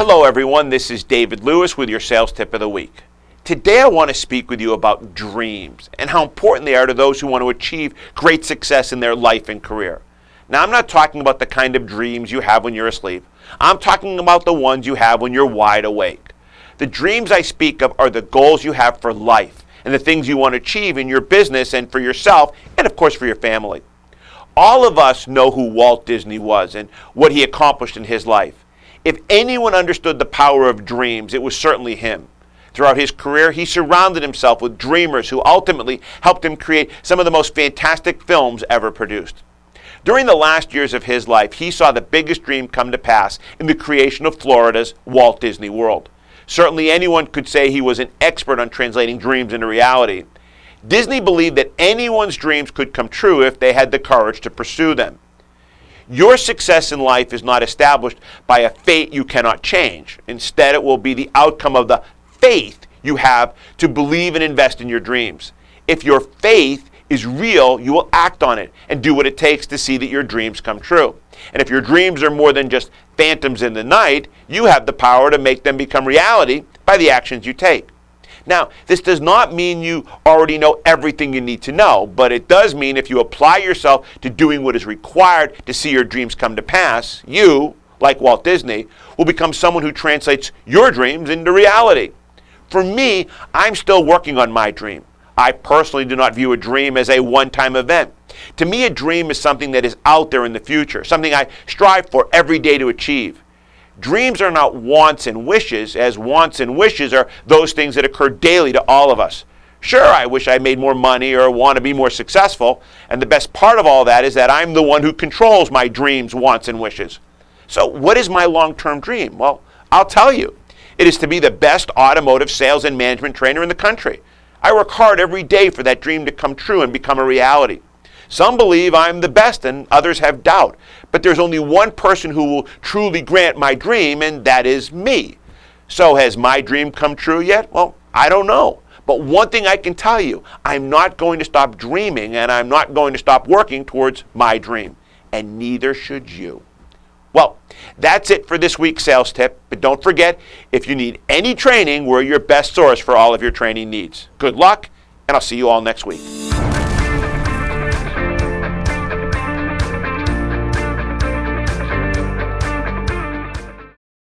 Hello everyone, this is David Lewis with your sales tip of the week. Today I want to speak with you about dreams and how important they are to those who want to achieve great success in their life and career. Now I'm not talking about the kind of dreams you have when you're asleep. I'm talking about the ones you have when you're wide awake. The dreams I speak of are the goals you have for life and the things you want to achieve in your business and for yourself and of course for your family. All of us know who Walt Disney was and what he accomplished in his life. If anyone understood the power of dreams, it was certainly him. Throughout his career, he surrounded himself with dreamers who ultimately helped him create some of the most fantastic films ever produced. During the last years of his life, he saw the biggest dream come to pass in the creation of Florida's Walt Disney World. Certainly anyone could say he was an expert on translating dreams into reality. Disney believed that anyone's dreams could come true if they had the courage to pursue them. Your success in life is not established by a fate you cannot change. Instead, it will be the outcome of the faith you have to believe and invest in your dreams. If your faith is real, you will act on it and do what it takes to see that your dreams come true. And if your dreams are more than just phantoms in the night, you have the power to make them become reality by the actions you take. Now, this does not mean you already know everything you need to know, but it does mean if you apply yourself to doing what is required to see your dreams come to pass, you, like Walt Disney, will become someone who translates your dreams into reality. For me, I'm still working on my dream. I personally do not view a dream as a one-time event. To me, a dream is something that is out there in the future, something I strive for every day to achieve. Dreams are not wants and wishes, as wants and wishes are those things that occur daily to all of us. Sure, I wish I made more money or want to be more successful, and the best part of all that is that I'm the one who controls my dreams, wants, and wishes. So what is my long-term dream? Well, I'll tell you. It is to be the best automotive sales and management trainer in the country. I work hard every day for that dream to come true and become a reality. Some believe I'm the best and others have doubt. But there's only one person who will truly grant my dream, and that is me. So has my dream come true yet? Well, I don't know. But one thing I can tell you, I'm not going to stop dreaming and I'm not going to stop working towards my dream. And neither should you. Well, that's it for this week's sales tip. But don't forget, if you need any training, we're your best source for all of your training needs. Good luck, and I'll see you all next week.